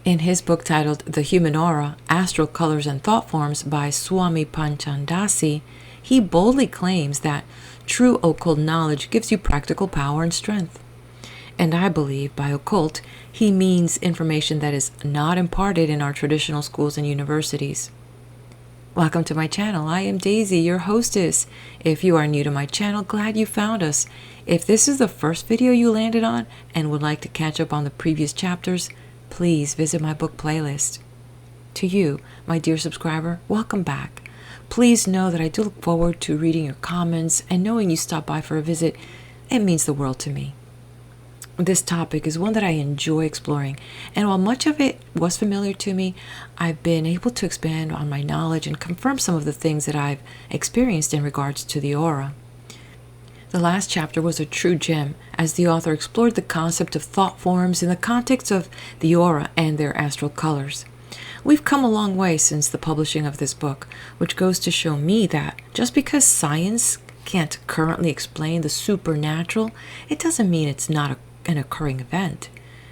In his book titled The Human Aura, Astral Colors and Thought Forms by Swami Panchadasi, he boldly claims that true occult knowledge gives you practical power and strength. And I believe by occult, he means information that is not imparted in our traditional schools and universities. Welcome to my channel. I am Daisy, your hostess. If you are new to my channel, glad you found us. If this is the first video you landed on and would like to catch up on the previous chapters, please visit my book playlist. To you, my dear subscriber, welcome back. Please know that I do look forward to reading your comments, and knowing you stopped by for a visit, it means the world to me. This topic is one that I enjoy exploring, and while much of it was familiar to me, I've been able to expand on my knowledge and confirm some of the things that I've experienced in regards to the aura. The last chapter was a true gem, as the author explored the concept of thought forms in the context of the aura and their astral colors. We've come a long way since the publishing of this book, which goes to show me that just because science can't currently explain the supernatural, it doesn't mean it's not an occurring event.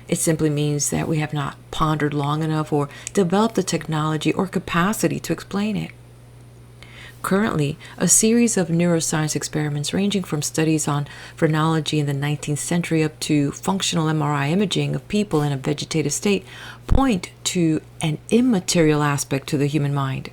It simply means that we have not pondered long enough or developed the technology or capacity to explain it. Currently, a series of neuroscience experiments ranging from studies on phrenology in the 19th century up to functional MRI imaging of people in a vegetative state point to an immaterial aspect to the human mind.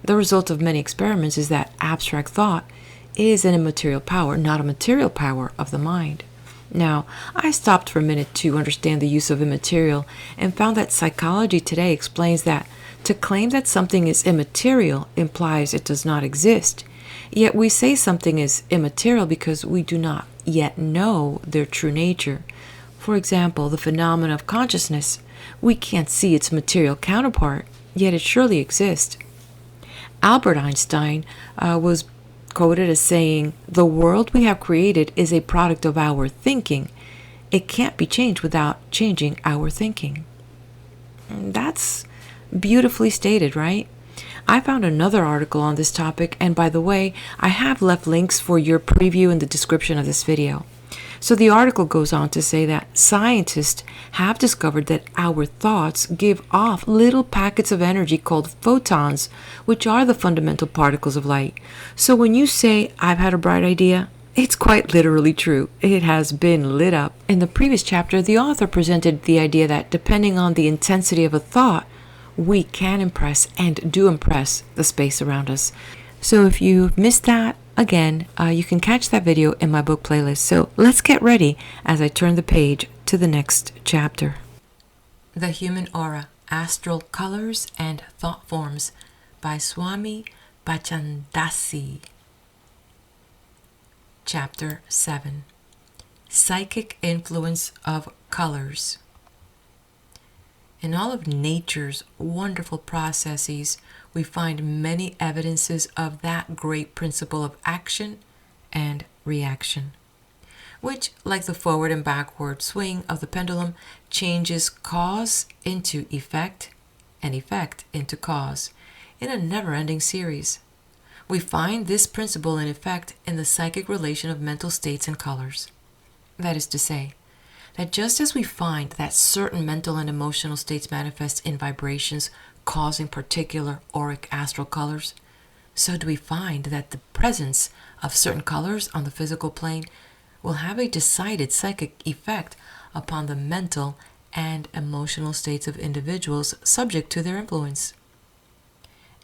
The result of many experiments is that abstract thought is an immaterial power, not a material power of the mind. Now, I stopped for a minute to understand the use of immaterial and found that psychology today explains that to claim that something is immaterial implies it does not exist. Yet we say something is immaterial because we do not yet know their true nature. For example, the phenomenon of consciousness. We can't see its material counterpart, yet it surely exists. Albert Einstein was quoted as saying, "The world we have created is a product of our thinking. It can't be changed without changing our thinking." That's beautifully stated, right? I found another article on this topic, and by the way, I have left links for your preview in the description of this video. So the article goes on to say that scientists have discovered that our thoughts give off little packets of energy called photons, which are the fundamental particles of light. So when you say, "I've had a bright idea," it's quite literally true. It has been lit up. In the previous chapter, the author presented the idea that depending on the intensity of a thought, we can impress and do impress the space around us. So if you missed that, again, you can catch that video in my book playlist. So let's get ready as I turn the page to the next chapter. The Human Aura, Astral Colors and Thought Forms by Swami Panchadasi. Chapter 7. Psychic Influence of Colors. In all of nature's wonderful processes, we find many evidences of that great principle of action and reaction, which, like the forward and backward swing of the pendulum, changes cause into effect and effect into cause in a never-ending series. We find this principle in effect in the psychic relation of mental states and colors. That is to say, that just as we find that certain mental and emotional states manifest in vibrations causing particular auric astral colors, so do we find that the presence of certain colors on the physical plane will have a decided psychic effect upon the mental and emotional states of individuals subject to their influence.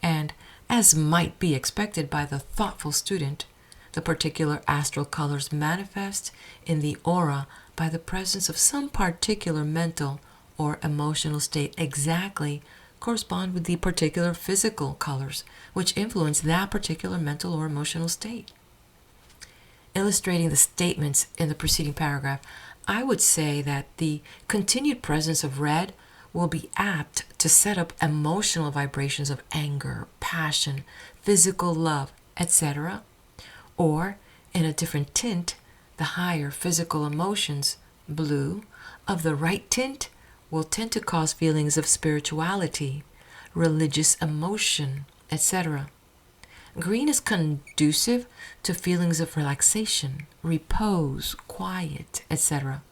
And, as might be expected by the thoughtful student, the particular astral colors manifest in the aura by the presence of some particular mental or emotional state exactly correspond with the particular physical colors which influence that particular mental or emotional state. Illustrating the statements in the preceding paragraph, I would say that the continued presence of red will be apt to set up emotional vibrations of anger, passion, physical love, etc. Or, in a different tint, the higher physical emotions, blue, of the right tint will tend to cause feelings of spirituality, religious emotion, etc. Green is conducive to feelings of relaxation, repose, quiet, etc.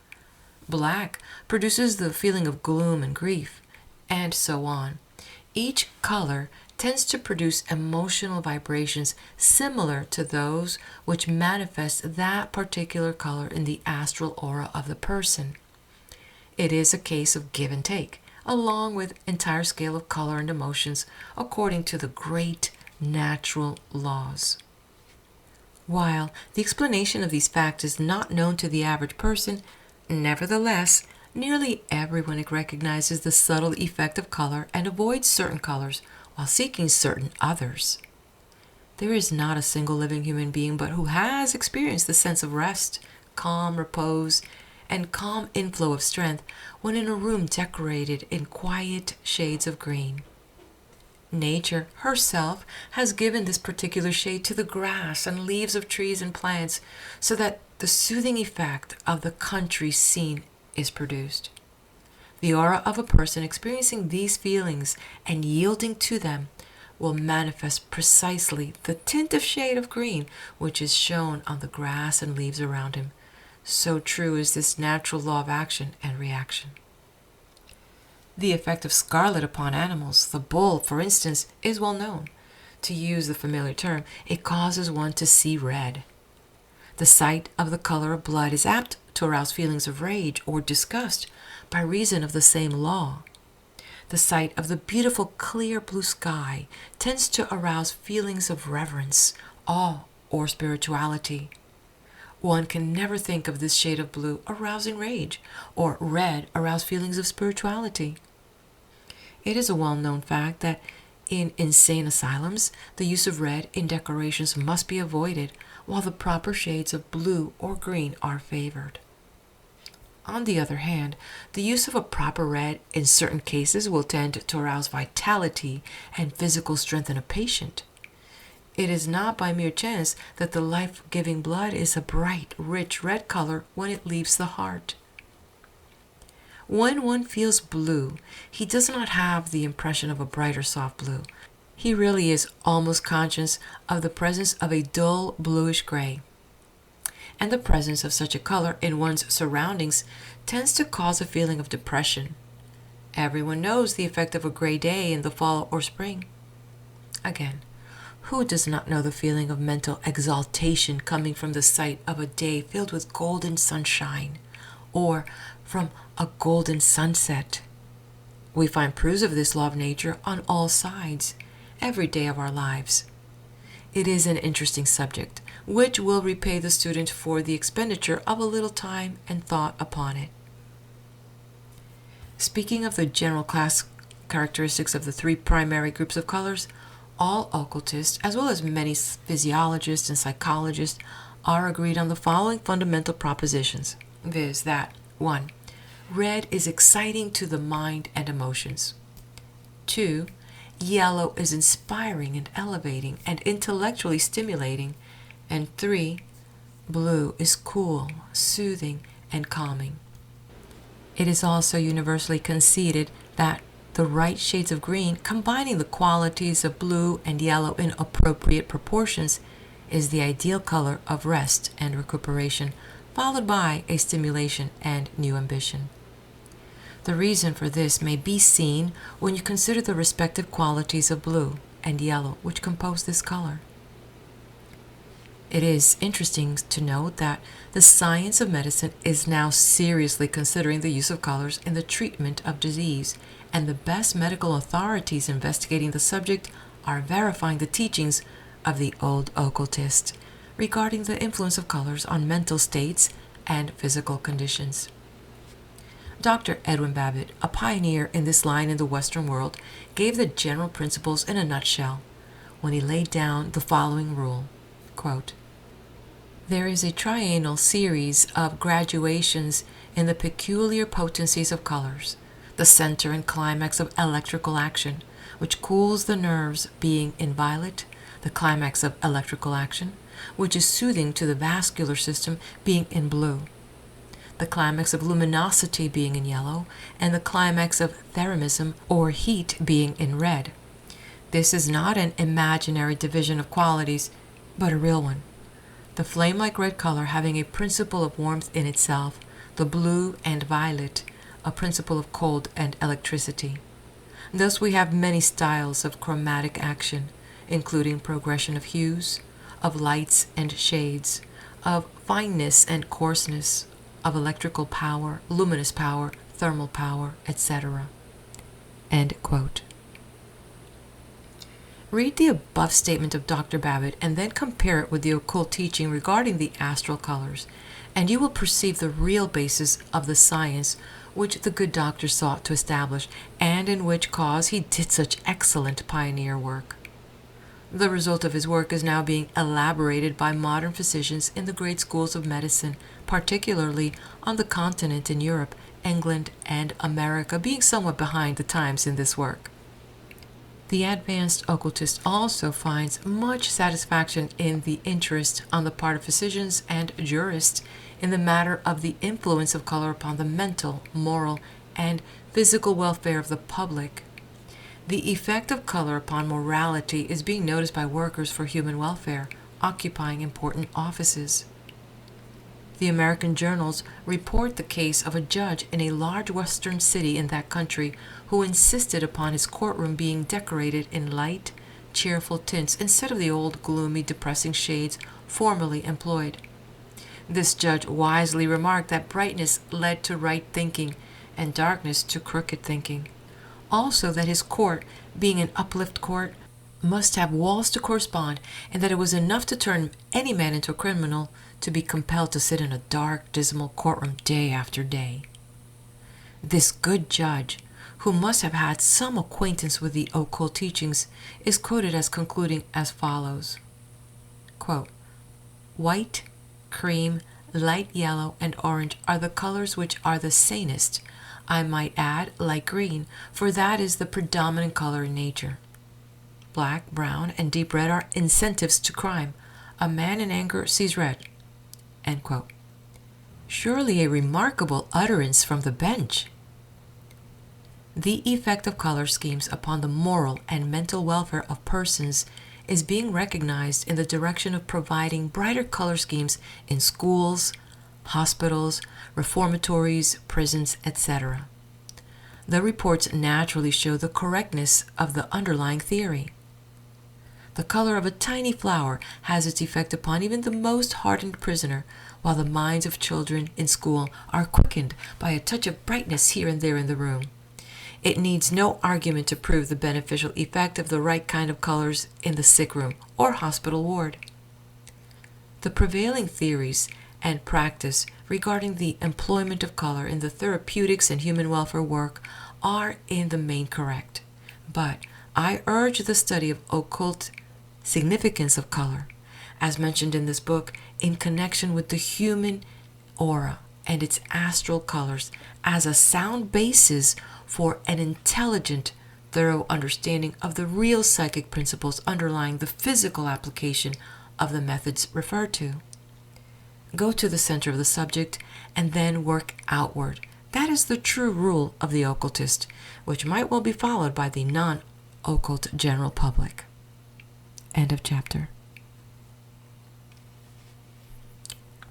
Black produces the feeling of gloom and grief, and so on. Each color tends to produce emotional vibrations similar to those which manifest that particular color in the astral aura of the person. It is a case of give and take, along with entire scale of color and emotions according to the great natural laws. While the explanation of these facts is not known to the average person, nevertheless, nearly everyone recognizes the subtle effect of color and avoids certain colors while seeking certain others. There is not a single living human being but who has experienced the sense of rest, calm repose, and calm inflow of strength when in a room decorated in quiet shades of green. Nature herself has given this particular shade to the grass and leaves of trees and plants so that the soothing effect of the country scene is produced. The aura of a person experiencing these feelings and yielding to them will manifest precisely the tint of shade of green which is shown on the grass and leaves around him. So true is this natural law of action and reaction. The effect of scarlet upon animals, the bull, for instance, is well known. To use the familiar term, it causes one to see red. The sight of the color of blood is apt to arouse feelings of rage or disgust by reason of the same law. The sight of the beautiful clear blue sky tends to arouse feelings of reverence, awe, or spirituality. One can never think of this shade of blue arousing rage, or red arouse feelings of spirituality. It is a well-known fact that in insane asylums, the use of red in decorations must be avoided, while the proper shades of blue or green are favored. On the other hand, the use of a proper red in certain cases will tend to arouse vitality and physical strength in a patient. It is not by mere chance that the life-giving blood is a bright, rich red color when it leaves the heart. When one feels blue, he does not have the impression of a bright or soft blue. He really is almost conscious of the presence of a dull bluish gray. And the presence of such a color in one's surroundings tends to cause a feeling of depression. Everyone knows the effect of a gray day in the fall or spring. Again, who does not know the feeling of mental exaltation coming from the sight of a day filled with golden sunshine, or from a golden sunset? We find proofs of this law of nature on all sides, every day of our lives. It is an interesting subject, which will repay the student for the expenditure of a little time and thought upon it. Speaking of the general class characteristics of the three primary groups of colors, all occultists, as well as many physiologists and psychologists, are agreed on the following fundamental propositions, viz. that 1. Red is exciting to the mind and emotions. 2. Yellow is inspiring and elevating and intellectually stimulating. And 3. Blue is cool, soothing, and calming. It is also universally conceded that the right shades of green, combining the qualities of blue and yellow in appropriate proportions, is the ideal color of rest and recuperation, followed by a stimulation and new ambition. The reason for this may be seen when you consider the respective qualities of blue and yellow which compose this color. It is interesting to note that the science of medicine is now seriously considering the use of colors in the treatment of disease, and the best medical authorities investigating the subject are verifying the teachings of the old occultist regarding the influence of colors on mental states and physical conditions. Dr. Edwin Babbitt, a pioneer in this line in the Western world, gave the general principles in a nutshell when he laid down the following rule, quote, "There is a triennial series of graduations in the peculiar potencies of colors, the center and climax of electrical action, which cools the nerves being in violet, the climax of electrical action, which is soothing to the vascular system, being in blue, the climax of luminosity being in yellow, and the climax of theromism or heat being in red. This is not an imaginary division of qualities, but a real one. The flame-like red color having a principle of warmth in itself, the blue and violet a principle of cold and electricity. Thus we have many styles of chromatic action, including progression of hues, of lights and shades, of fineness and coarseness, of electrical power, luminous power, thermal power, etc. End quote. Read the above statement of Dr. Babbitt and then compare it with the occult teaching regarding the astral colors, and you will perceive the real basis of the science which the good doctor sought to establish, and in which cause he did such excellent pioneer work. The result of his work is now being elaborated by modern physicians in the great schools of medicine, particularly on the continent in Europe, England, and America being somewhat behind the times in this work. The advanced occultist also finds much satisfaction in the interest on the part of physicians and jurists in the matter of the influence of color upon the mental, moral, and physical welfare of the public. The effect of color upon morality is being noticed by workers for human welfare, occupying important offices. The American journals report the case of a judge in a large western city in that country who insisted upon his courtroom being decorated in light, cheerful tints instead of the old, gloomy, depressing shades formerly employed. This judge wisely remarked that brightness led to right thinking and darkness to crooked thinking. Also that his court, being an uplift court, must have walls to correspond, and that it was enough to turn any man into a criminal to be compelled to sit in a dark, dismal courtroom day after day. This good judge, who must have had some acquaintance with the occult teachings, is quoted as concluding as follows, quote, "White, cream, light yellow, and orange are the colors which are the sanest. I might add light green, for that is the predominant color in nature. Black, brown, and deep red are incentives to crime. A man in anger sees red." End quote. Surely a remarkable utterance from the bench. The effect of color schemes upon the moral and mental welfare of persons is being recognized in the direction of providing brighter color schemes in schools, hospitals, reformatories, prisons, etc. The reports naturally show the correctness of the underlying theory. The color of a tiny flower has its effect upon even the most hardened prisoner, while the minds of children in school are quickened by a touch of brightness here and there in the room. It needs no argument to prove the beneficial effect of the right kind of colors in the sick room or hospital ward. The prevailing theories and practice regarding the employment of color in the therapeutics and human welfare work are in the main correct, but I urge the study of occult significance of color, as mentioned in this book, in connection with the human aura and its astral colors as a sound basis for an intelligent, thorough understanding of the real psychic principles underlying the physical application of the methods referred to. Go to the center of the subject and then work outward. That is the true rule of the occultist, which might well be followed by the non-occult general public. End of chapter.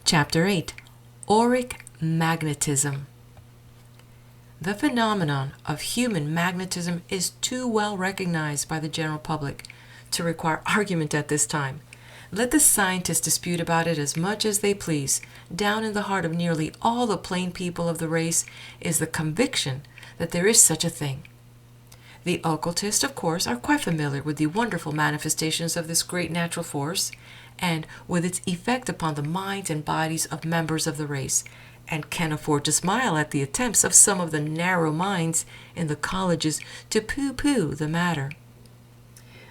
Chapter 8. Auric Magnetism. The phenomenon of human magnetism is too well recognized by the general public to require argument at this time. Let the scientists dispute about it as much as they please. Down in the heart of nearly all the plain people of the race is the conviction that there is such a thing. The occultists, of course, are quite familiar with the wonderful manifestations of this great natural force and with its effect upon the minds and bodies of members of the race, and can afford to smile at the attempts of some of the narrow minds in the colleges to pooh-pooh the matter.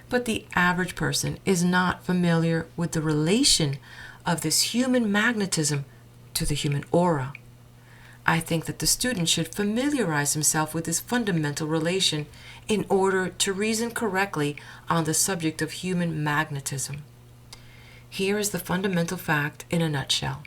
But the average person is not familiar with the relation of this human magnetism to the human aura. I think that the student should familiarize himself with this fundamental relation in order to reason correctly on the subject of human magnetism. Here is the fundamental fact in a nutshell.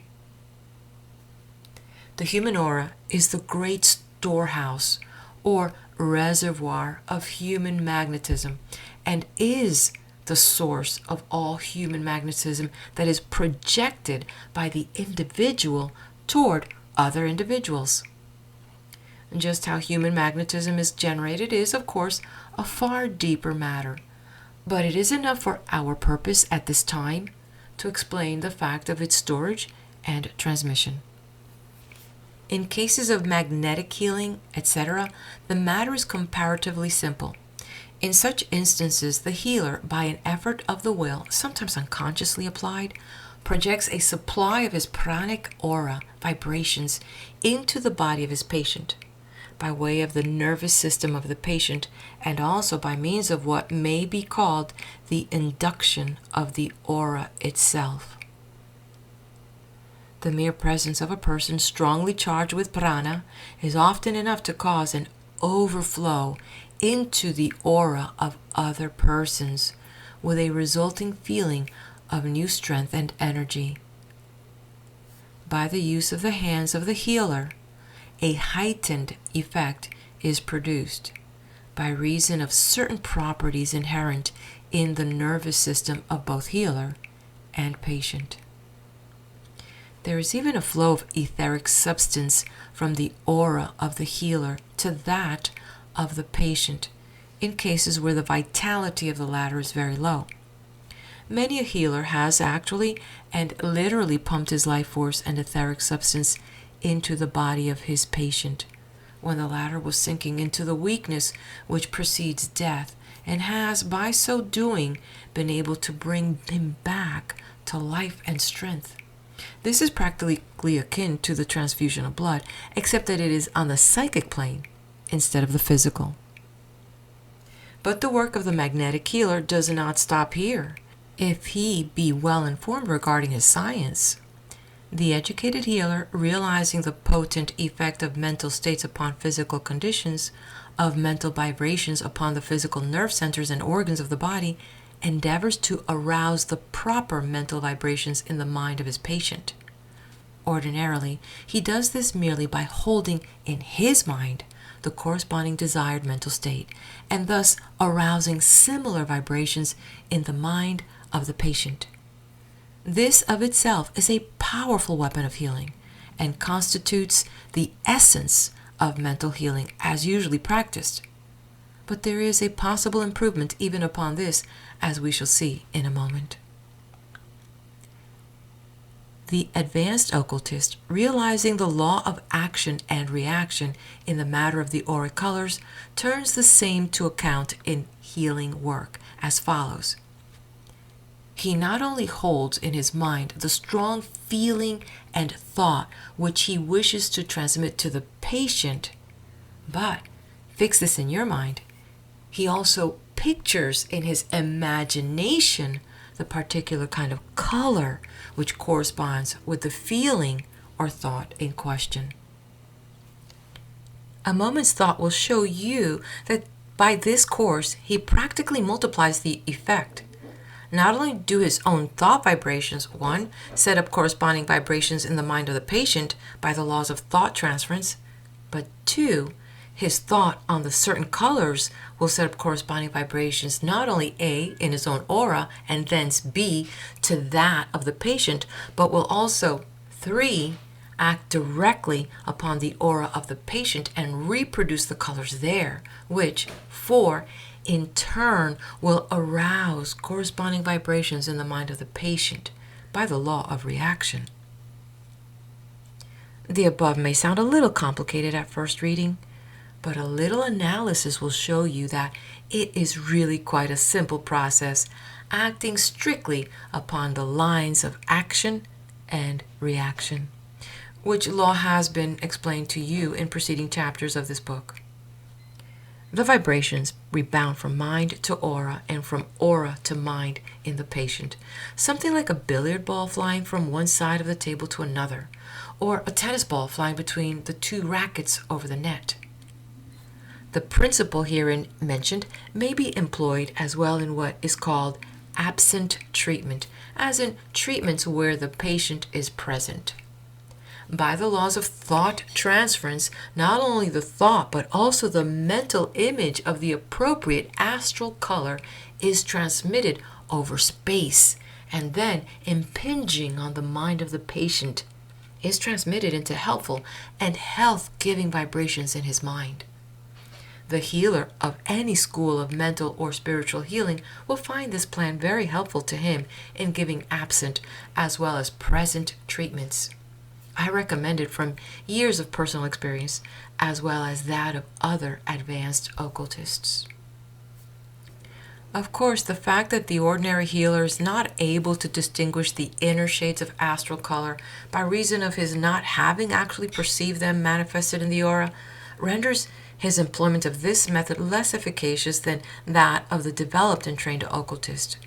The human aura is the great storehouse or reservoir of human magnetism and is the source of all human magnetism that is projected by the individual toward other individuals. Just how human magnetism is generated is, of course, a far deeper matter, but it is enough for our purpose at this time to explain the fact of its storage and transmission. In cases of magnetic healing, etc., the matter is comparatively simple. In such instances, the healer, by an effort of the will, sometimes unconsciously applied, projects a supply of his pranic aura vibrations into the body of his patient, by way of the nervous system of the patient, and also by means of what may be called the induction of the aura itself. The mere presence of a person strongly charged with prana is often enough to cause an overflow into the aura of other persons, with a resulting feeling of new strength and energy. By the use of the hands of the healer, a heightened effect is produced by reason of certain properties inherent in the nervous system of both healer and patient. There is even a flow of etheric substance from the aura of the healer to that of the patient in cases where the vitality of the latter is very low. Many a healer has actually and literally pumped his life force and etheric substance into the body of his patient when the latter was sinking into the weakness which precedes death, and has, by so doing, been able to bring him back to life and strength. This is practically akin to the transfusion of blood, except that it is on the psychic plane instead of the physical. But the work of the magnetic healer does not stop here, if he be well informed regarding his science. The educated healer, realizing the potent effect of mental states upon physical conditions, of mental vibrations upon the physical nerve centers and organs of the body, endeavors to arouse the proper mental vibrations in the mind of his patient. Ordinarily, he does this merely by holding in his mind the corresponding desired mental state, and thus arousing similar vibrations in the mind of the patient. This of itself is a powerful weapon of healing, and constitutes the essence of mental healing as usually practiced. But there is a possible improvement even upon this, as we shall see in a moment. The advanced occultist, realizing the law of action and reaction in the matter of the auric colors, turns the same to account in healing work as follows. He not only holds in his mind the strong feeling and thought which he wishes to transmit to the patient, but, fix this in your mind, he also pictures in his imagination the particular kind of color which corresponds with the feeling or thought in question. A moment's thought will show you that by this course he practically multiplies the effect. Not only do his own thought vibrations, 1, set up corresponding vibrations in the mind of the patient by the laws of thought transference, but 2, his thought on the certain colors will set up corresponding vibrations, not only A, in his own aura, and thence B, to that of the patient, but will also, 3, act directly upon the aura of the patient and reproduce the colors there, which, 4, in turn will arouse corresponding vibrations in the mind of the patient by the law of reaction. The above may sound a little complicated at first reading, but a little analysis will show you that it is really quite a simple process, acting strictly upon the lines of action and reaction, which law has been explained to you in preceding chapters of this book. The vibrations rebound from mind to aura and from aura to mind in the patient, something like a billiard ball flying from one side of the table to another, or a tennis ball flying between the 2 rackets over the net. The principle herein mentioned may be employed as well in what is called absent treatment, as in treatments where the patient is present. By the laws of thought transference, not only the thought but also the mental image of the appropriate astral color is transmitted over space and then impinging on the mind of the patient is transmitted into helpful and health-giving vibrations in his mind. The healer of any school of mental or spiritual healing will find this plan very helpful to him in giving absent as well as present treatments. I recommend it from years of personal experience as well as that of other advanced occultists. Of course, the fact that the ordinary healer is not able to distinguish the inner shades of astral color by reason of his not having actually perceived them manifested in the aura renders his employment of this method less efficacious than that of the developed and trained occultist.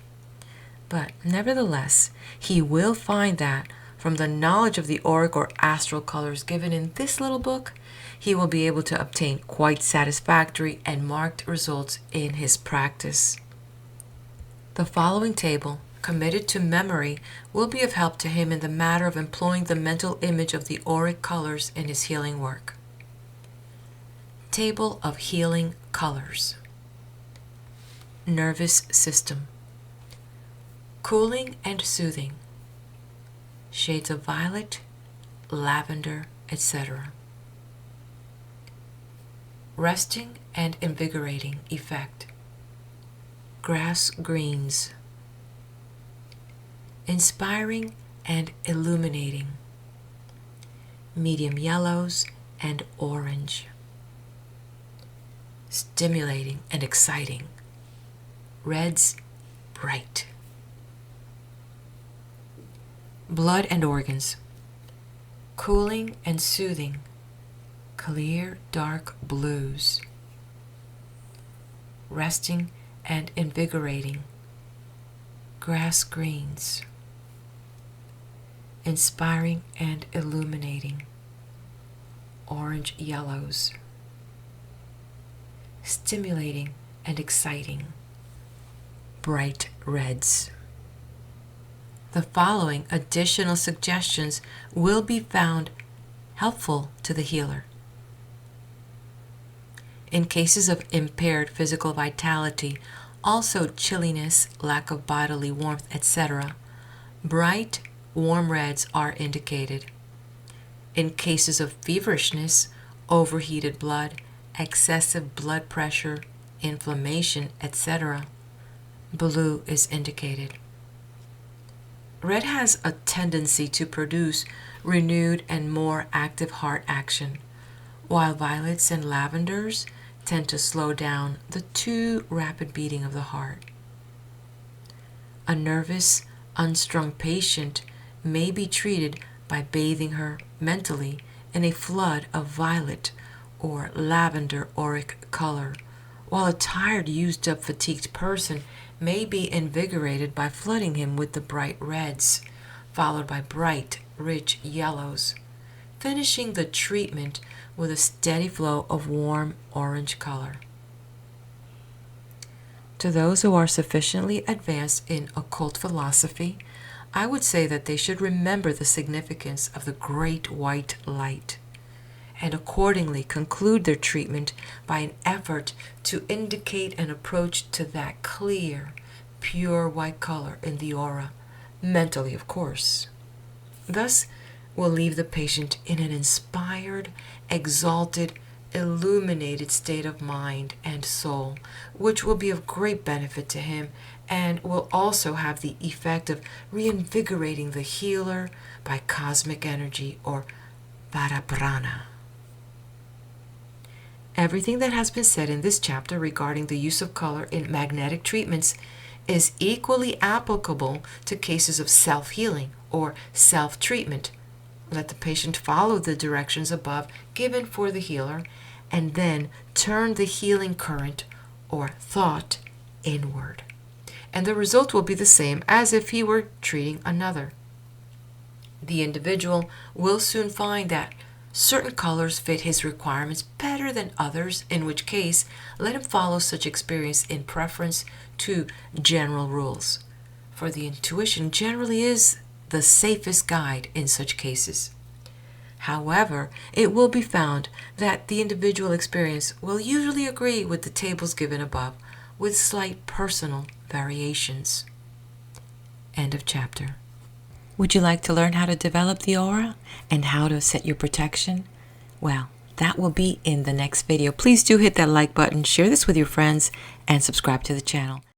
But nevertheless, he will find that from the knowledge of the auric or astral colors given in this little book, he will be able to obtain quite satisfactory and marked results in his practice. The following table, committed to memory, will be of help to him in the matter of employing the mental image of the auric colors in his healing work. Table of Healing Colors. Nervous system. Cooling and soothing. Shades of violet, lavender, etc. Resting and invigorating effect. Grass greens. Inspiring and illuminating. Medium yellows and orange. Stimulating and exciting. Reds, bright. Blood and organs. Cooling and soothing. Clear, dark blues. Resting and invigorating. Grass greens. Inspiring and illuminating. Orange yellows. Stimulating and exciting. Bright reds. The following additional suggestions will be found helpful to the healer. In cases of impaired physical vitality, also chilliness, lack of bodily warmth, etc., bright, warm reds are indicated. In cases of feverishness, overheated blood, excessive blood pressure, inflammation, etc., blue is indicated. Red has a tendency to produce renewed and more active heart action, while violets and lavenders tend to slow down the too rapid beating of the heart. A nervous, unstrung patient may be treated by bathing her mentally in a flood of violet or lavender auric color, while a tired, used-up, fatigued person may be invigorated by flooding him with the bright reds, followed by bright, rich yellows, finishing the treatment with a steady flow of warm orange color. To those who are sufficiently advanced in occult philosophy, I would say that they should remember the significance of the great white light, and accordingly conclude their treatment by an effort to indicate an approach to that clear, pure white color in the aura, mentally, of course. Thus, will leave the patient in an inspired, exalted, illuminated state of mind and soul, which will be of great benefit to him and will also have the effect of reinvigorating the healer by cosmic energy or Varaprana. Everything that has been said in this chapter regarding the use of color in magnetic treatments is equally applicable to cases of self-healing or self-treatment. Let the patient follow the directions above given for the healer and then turn the healing current or thought inward. And the result will be the same as if he were treating another. The individual will soon find that certain colors fit his requirements better than others, in which case, let him follow such experience in preference to general rules, for the intuition generally is the safest guide in such cases. However, it will be found that the individual experience will usually agree with the tables given above, with slight personal variations. End of chapter. Would you like to learn how to develop the aura and how to set your protection? Well, that will be in the next video. Please do hit that like button, share this with your friends, and subscribe to the channel.